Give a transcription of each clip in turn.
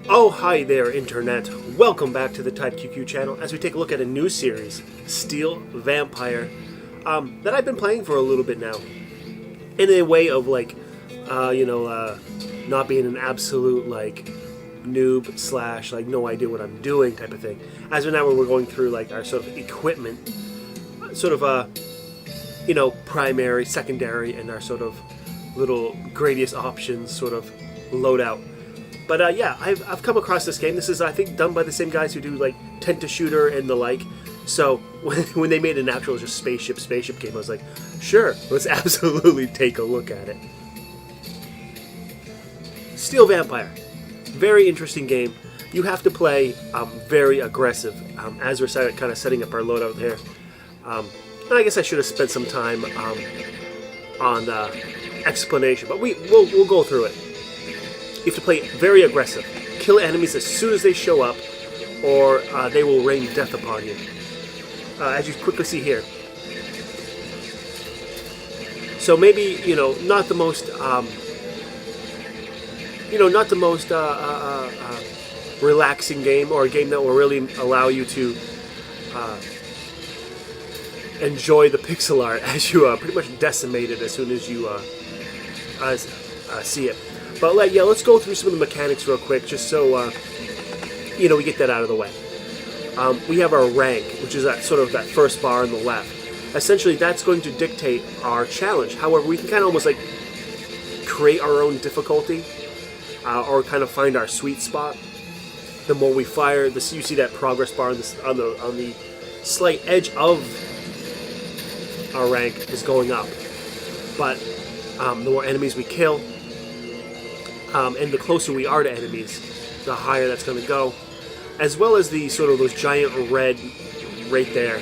Oh, hi there, Internet. Welcome back to the Type QQ channel as we take a look at a new series, Steel Vampire, that I've been playing for a little bit now. In a way of, not being an absolute, noob slash, no idea what I'm doing type of thing. As of now, we're going through, our sort of equipment, primary, secondary, and our sort of little gradius options sort of loadout. But I've come across this game. This is, I think, done by the same guys who do Tent to Shooter and the like. So when they made an actual just spaceship game, I was like, sure, let's absolutely take a look at it. Steel Vampire, very interesting game. You have to play very aggressive as we're kind of setting up our loadout here. And I guess I should have spent some time on explanation, but we'll go through it. You have to play very aggressive. Kill enemies as soon as they show up, or they will rain death upon you. As you quickly see here. So maybe, not the most, relaxing game, or a game that will really allow you to enjoy the pixel art as you pretty much decimate it as soon as you see it. But let's go through some of the mechanics real quick, just so we get that out of the way. We have our rank, which is that first bar on the left. Essentially, that's going to dictate our challenge. However, we can kind of almost create our own difficulty, or kind of find our sweet spot. The more we fire, you see that progress bar on the slight edge of our rank is going up. But the more enemies we kill, and the closer we are to enemies, the higher that's going to go. As well as the those giant red right there.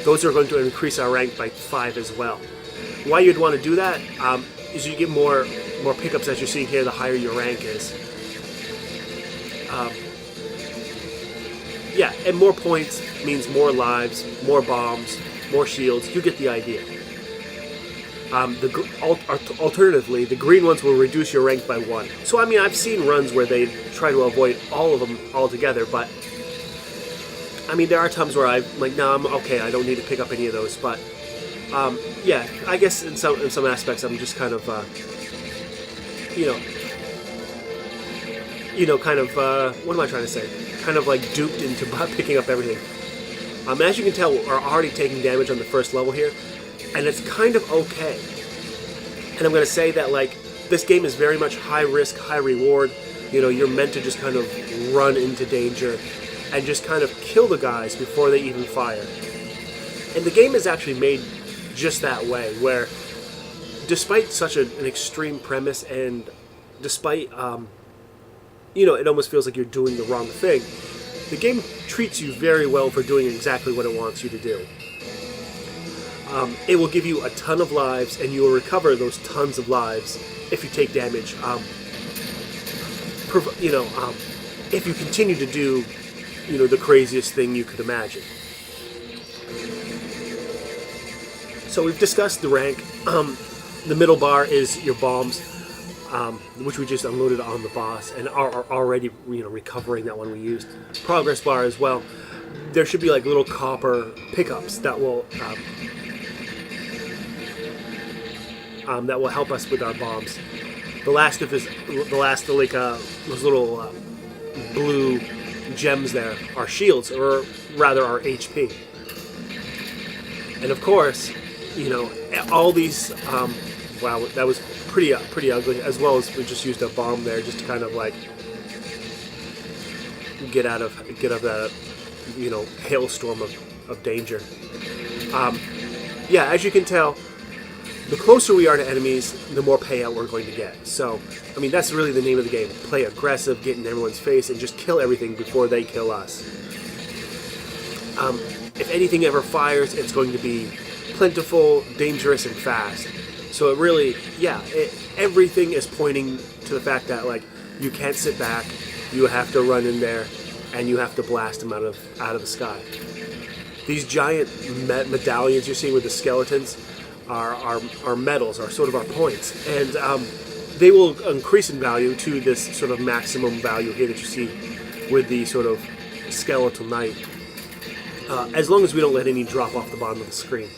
Those are going to increase our rank by 5 as well. Why you'd want to do that is you get more pickups, as you're seeing here, the higher your rank is. And more points means more lives, more bombs, more shields. You get the idea. Alternatively, the green ones will reduce your rank by 1. So, I've seen runs where they try to avoid all of them altogether, but, there are times where I'm like, no, I'm okay, I don't need to pick up any of those, but, I guess in some aspects I'm just kind of, what am I trying to say? Kind of duped into picking up everything. As you can tell, we're already taking damage on the first level here, and it's kind of okay. And I'm going to say that, this game is very much high risk, high reward. You're meant to just kind of run into danger and just kind of kill the guys before they even fire. And the game is actually made just that way, where despite such an extreme premise, and despite, it almost feels like you're doing the wrong thing, the game treats you very well for doing exactly what it wants you to do. It will give you a ton of lives, and you will recover those tons of lives if you take damage. If you continue to do, the craziest thing you could imagine. So we've discussed the rank. The middle bar is your bombs, which we just unloaded on the boss, and are already, recovering that one we used. Progress bar as well. There should be little copper pickups that will help us with our bombs. The last of those little blue gems there are shields, or rather are HP. And of course, all these. Wow, that was pretty ugly. As well as we just used a bomb there just to kind of get out of that hailstorm of danger. As you can tell, the closer we are to enemies, the more payout we're going to get. So, that's really the name of the game. Play aggressive, get in everyone's face, and just kill everything before they kill us. If anything ever fires, it's going to be plentiful, dangerous, and fast. So it really, everything is pointing to the fact that, you can't sit back, you have to run in there, and you have to blast them out of the sky. These giant medallions you're seeing with the skeletons are medals, are sort of our points. And they will increase in value to this sort of maximum value here that you see with the sort of skeletal knight, as long as we don't let any drop off the bottom of the screen.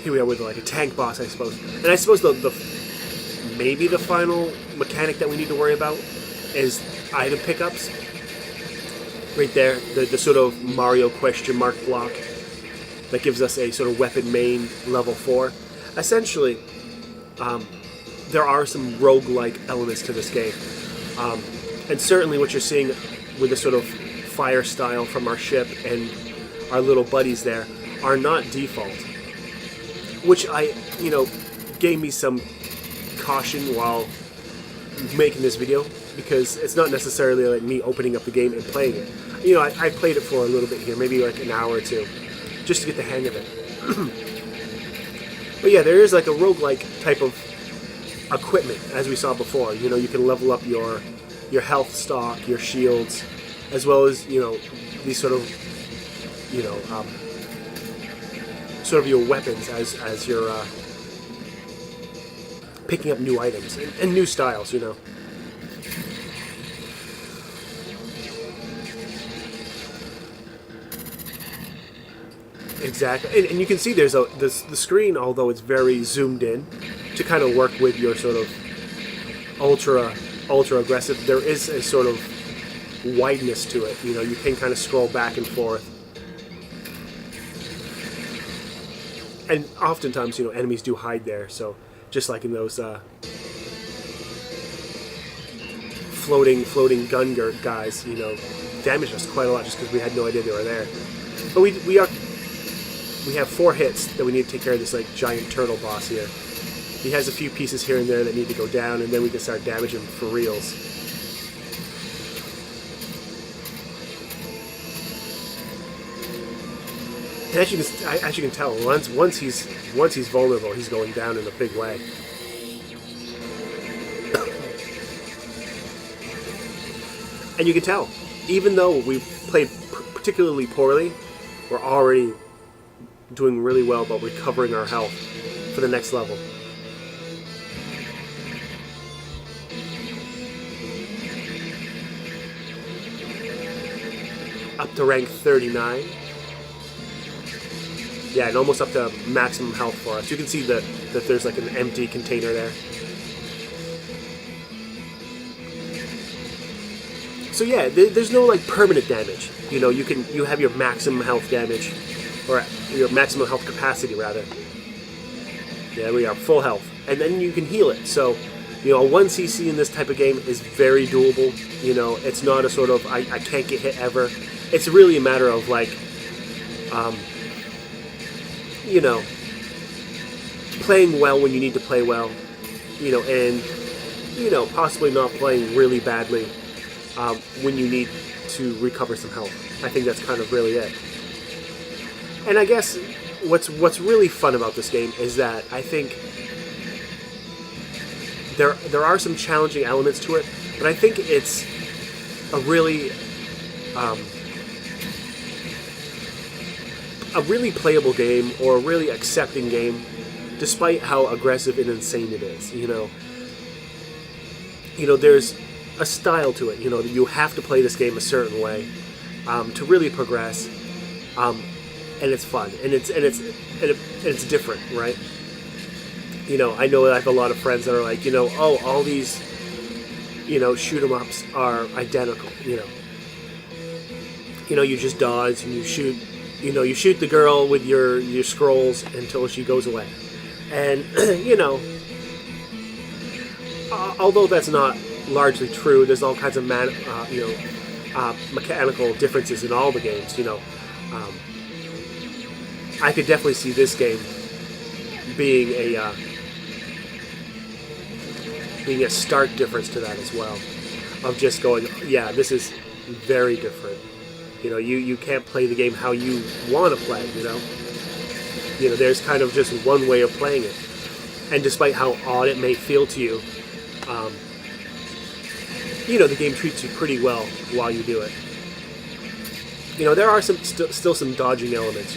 Here we are with like a tank boss, I suppose. And I suppose maybe the final mechanic that we need to worry about is item pickups. Right there, the sort of Mario question mark block that gives us a sort of weapon main level 4. Essentially, there are some roguelike elements to this game. And certainly what you're seeing with the sort of fire style from our ship and our little buddies there are not default. Which gave me some caution while making this video, because it's not necessarily like me opening up the game and playing it. I played it for a little bit here, maybe like an hour or two, just to get the hang of it. But yeah, there is like a roguelike type of equipment, as we saw before. You can level up your health stock, your shields, as well as these sort of your weapons as you're picking up new items and new styles. Exactly, and you can see there's the screen, although it's very zoomed in, to kind of work with your sort of ultra aggressive. There is a sort of wideness to it. You can kind of scroll back and forth, and oftentimes enemies do hide there. So just like in those floating gun guys, damaged us quite a lot just because we had no idea they were there. But we have 4 hits that we need to take care of this like giant turtle boss here. He has a few pieces here and there that need to go down, and then we can start damaging him for reals. And as you can tell, once he's vulnerable, he's going down in a big way. And you can tell, even though we played particularly poorly, we're already doing really well about recovering our health for the next level. Up to rank 39. Yeah, and almost up to maximum health for us. You can see that there's like an empty container there. So yeah, there's no like permanent damage. You have your maximum health damage, or your maximum health capacity rather. Yeah, we are full health, and then you can heal it. So, a 1 CC in this type of game is very doable. It's not a sort of I can't get hit ever. It's really a matter of like, playing well when you need to play well, and possibly not playing really badly when you need to recover some health. I think that's kind of really it. And I guess what's really fun about this game is that I think there are some challenging elements to it, but I think it's a really playable game, or a really accepting game, despite how aggressive and insane it is. There's a style to it. You have to play this game a certain way to really progress. And it's fun, and it's different, right? I know I have a lot of friends that are like, oh, all these, shoot 'em ups are identical. You just dodge and you shoot. You shoot the girl with your scrolls until she goes away, and although that's not largely true, there's all kinds of mechanical differences in all the games. I could definitely see this game being a stark difference to that as well. Of just going, yeah, this is very different. You can't play the game how you want to play. There's kind of just one way of playing it, and despite how odd it may feel to you, the game treats you pretty well while you do it. There are still some dodging elements.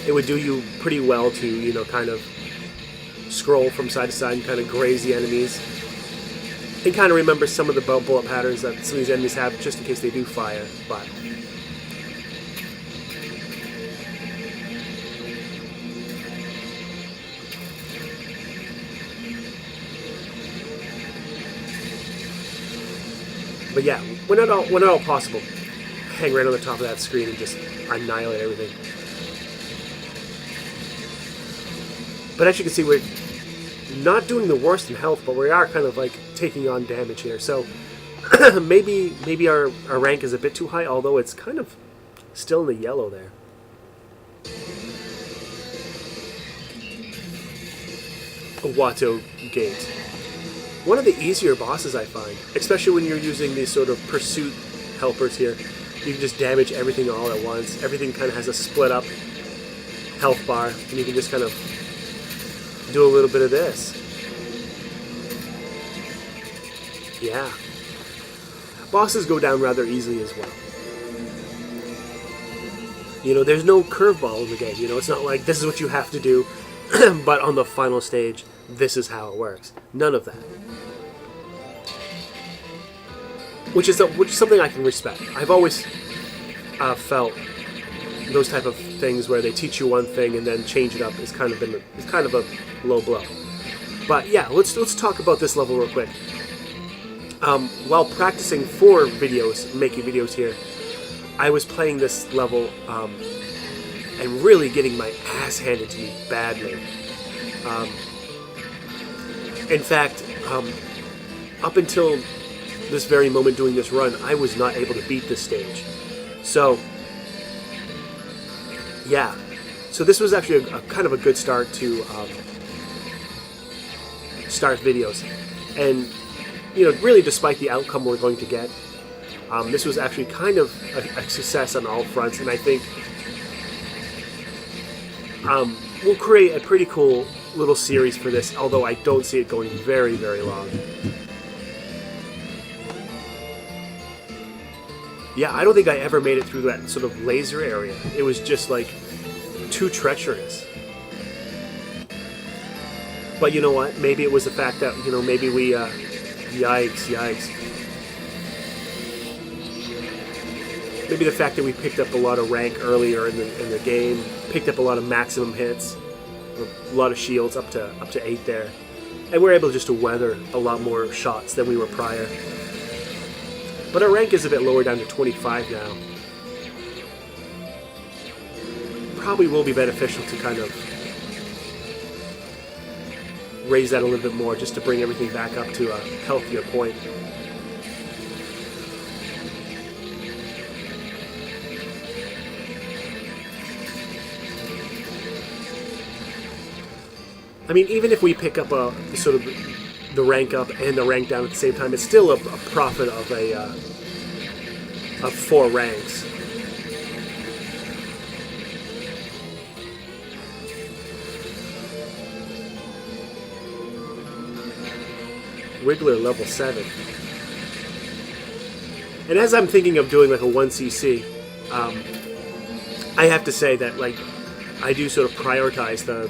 it would do you pretty well to, you know, kind of scroll from side to side and kind of graze the enemies. And kind of remember some of the bullet patterns that some of these enemies have, just in case they do fire. But yeah, when at all possible, hang right on the top of that screen and just annihilate everything. But as you can see, we're not doing the worst in health, but we are kind of like taking on damage here. So maybe our rank is a bit too high, although it's kind of still in the yellow there. Watto Gate. One of the easier bosses, I find, especially when you're using these sort of pursuit helpers here. You can just damage everything all at once. Everything kind of has a split up health bar, and you can just kind of do a little bit of this. Yeah. Bosses go down rather easily as well. You know, there's no curveball in the game. You know, it's not like this is what you have to do, but on the final stage, this is how it works. None of that. Which is something I can respect. I've always felt those type of things where they teach you one thing and then change it up is kind of a low blow. But yeah, let's talk about this level real quick. While practicing for videos, making videos here, I was playing this level and really getting my ass handed to me badly. In fact, up until this very moment doing this run, I was not able to beat this stage. So, yeah. So this was actually a kind of a good start to start videos. And, you know, really despite the outcome we're going to get, this was actually kind of a success on all fronts. And I think we'll create a pretty cool little series for this, although I don't see it going very, very long. Yeah, I don't think I ever made it through that sort of laser area. It was just like too treacherous. But you know what? Maybe it was the fact that, you know, maybe we, yikes. Maybe the fact that we picked up a lot of rank earlier in the game, picked up a lot of maximum hits, a lot of shields up to 8 there, and we're able just to weather a lot more shots than we were prior. But our rank is a bit lower, down to 25 now. Probably will be beneficial to kind of raise that a little bit more, just to bring everything back up to a healthier point. I mean, even if we pick up sort of the rank up and the rank down at the same time, it's still a profit of 4 ranks. Wiggler level 7. And as I'm thinking of doing like a 1cc, I have to say that like I do sort of prioritize the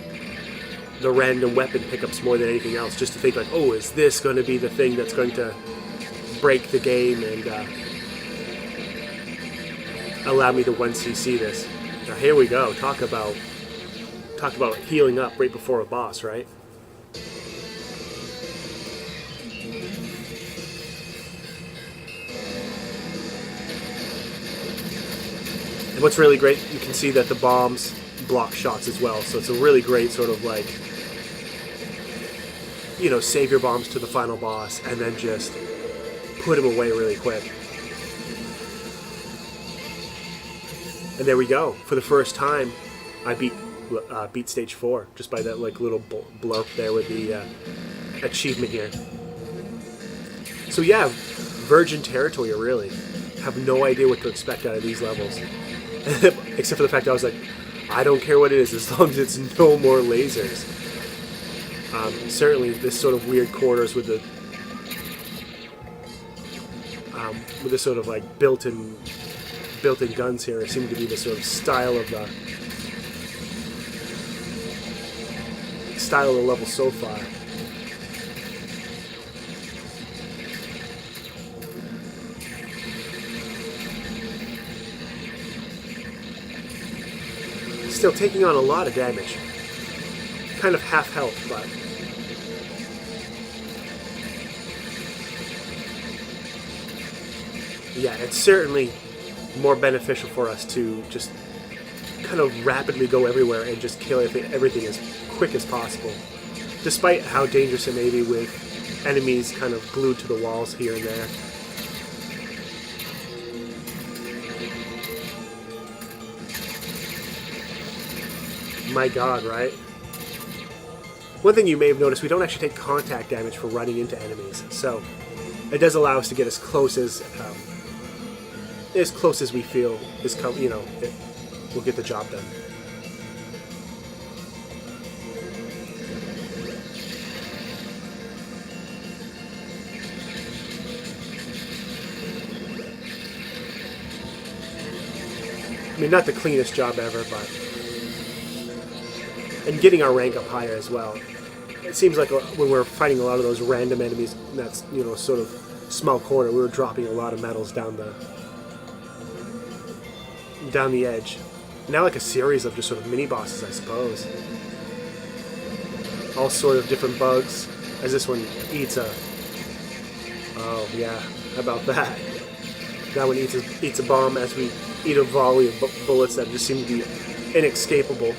random weapon pickups more than anything else, just to think like, oh, is this going to be the thing that's going to break the game and allow me to 1cc this. Now here we go. Talk about healing up right before a boss, right? And what's really great, you can see that the bombs block shots as well, so it's a really great sort of like, you know, save your bombs to the final boss and then just put him away really quick. And there we go. For the first time, I beat stage 4 just by that like little blurb there with the achievement here. So yeah, virgin territory really. Have no idea what to expect out of these levels. Except for the fact that I was like, I don't care what it is as long as it's no more lasers. Certainly this sort of weird corridors with the sort of like built-in guns here seem to be the sort of style of style of the level so far. Still taking on a lot of damage. Kind of half health, but... yeah, it's certainly more beneficial for us to just kind of rapidly go everywhere and just kill everything as quick as possible. Despite how dangerous it may be with enemies kind of glued to the walls here and there. My god, right? One thing you may have noticed, we don't actually take contact damage for running into enemies, so it does allow us to get as close as we feel is, you know, it will get the job done. I mean, not the cleanest job ever, but... and getting our rank up higher as well. It seems like when we're fighting a lot of those random enemies, that's, you know, sort of small corner, we were dropping a lot of medals down the edge. Now like a series of just sort of mini bosses, I suppose. All sort of different bugs, as this one eats a... oh yeah, how about that? That one eats a bomb as we eat a volley of bullets that just seem to be inescapable.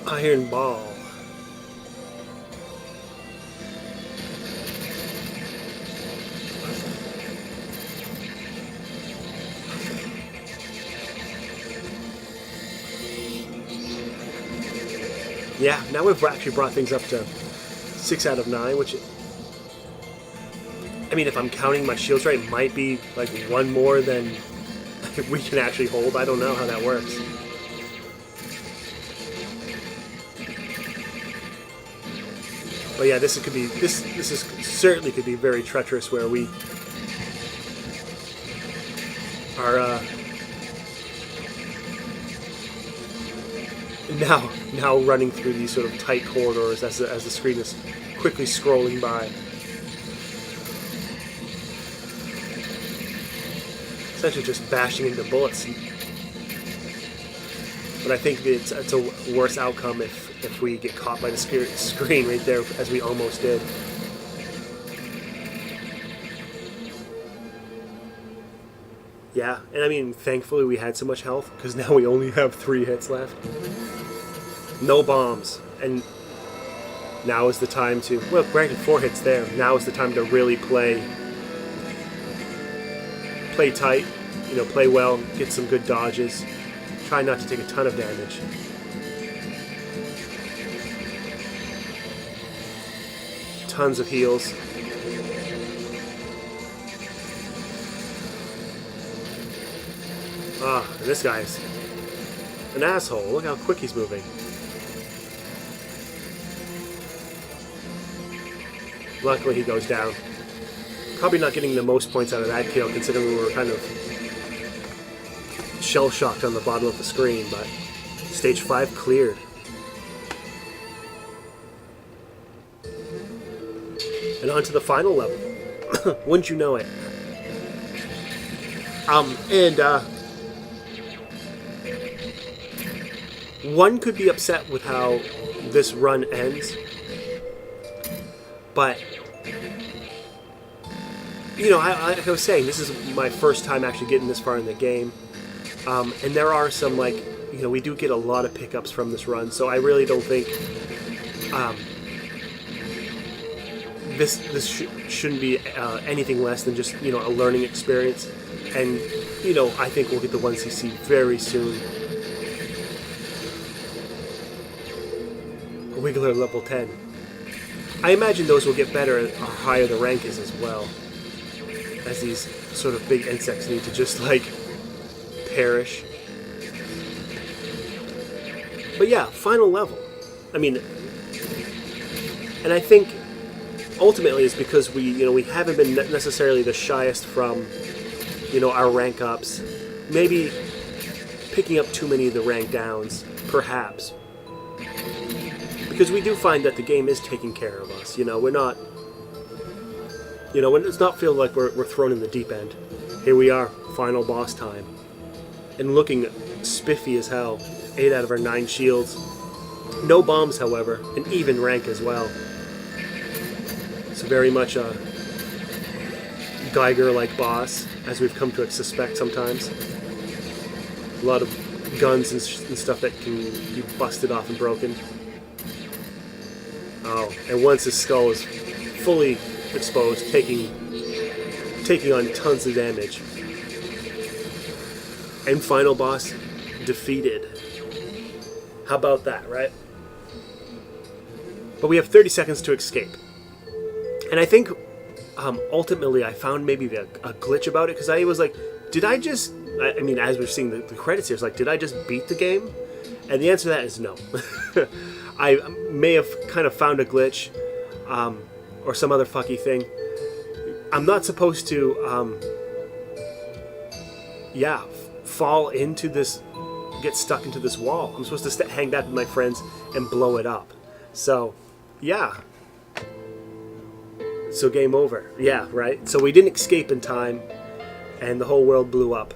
Iron Ball. Yeah, now we've actually brought things up to 6 out of 9, which, I mean, if I'm counting my shields right, it might be like one more than we can actually hold. I don't know how that works. But yeah, this certainly could be very treacherous, where we are now running through these sort of tight corridors as the screen is quickly scrolling by. Essentially just bashing into bullets. But I think it's a worse outcome if we get caught by the screen right there, as we almost did. Yeah, and I mean, thankfully we had so much health, because now we only have 3 hits left. No bombs. And now is the time to, well, granted 4 hits there, now is the time to really play tight, you know, play well, get some good dodges, try not to take a ton of damage. Tons of heals. Ah, and this guy's an asshole. Look how quick he's moving. Luckily he goes down. Probably not getting the most points out of that kill, considering we were kind of shell-shocked on the bottom of the screen, but stage 5 cleared. And on to the final level. Wouldn't you know it? One could be upset with how this run ends, but you know, like I was saying, this is my first time actually getting this far in the game, and there are some, like, you know, we do get a lot of pickups from this run, so I really don't think this shouldn't be anything less than just, you know, a learning experience. And, you know, I think we'll get the 1cc very soon. Wiggler level 10. I imagine those will get better the higher the rank is as well, as these sort of big insects need to just, like, perish. But yeah, final level. I mean, and I think ultimately it's because we haven't been necessarily the shyest from, our rank ups. Maybe picking up too many of the rank downs, perhaps. Because we do find that the game is taking care of us. We're not, when it's not feel like we're thrown in the deep end. Here we are, final boss time. And looking spiffy as hell. 8 out of our 9 shields. No bombs, however, an even rank as well. So very much a Geiger-like boss, as we've come to suspect sometimes. A lot of guns and stuff that can be busted off and broken. Oh, and once his skull is fully exposed, taking on tons of damage. And final boss defeated. How about that, right? But we have 30 seconds to escape. And I think ultimately I found maybe a glitch about it, because I was like, did I just... I mean, as we're seeing the credits here, it's like, did I just beat the game? And the answer to that is no. I may have kind of found a glitch or some other fucky thing. I'm not supposed to, fall into this, get stuck into this wall. I'm supposed to hang back with my friends and blow it up. So, yeah. So game over. Yeah, right? So we didn't escape in time, and the whole world blew up.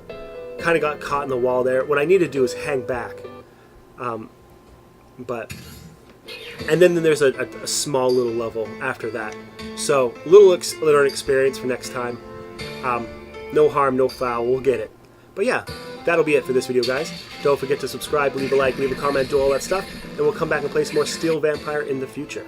Kind of got caught in the wall there. What I need to do is hang back. And then there's a small little level after that. So, little learning experience for next time. No harm, no foul, we'll get it. But yeah, that'll be it for this video, guys. Don't forget to subscribe, leave a like, leave a comment, do all that stuff. And we'll come back and play some more Steel Vampire in the future.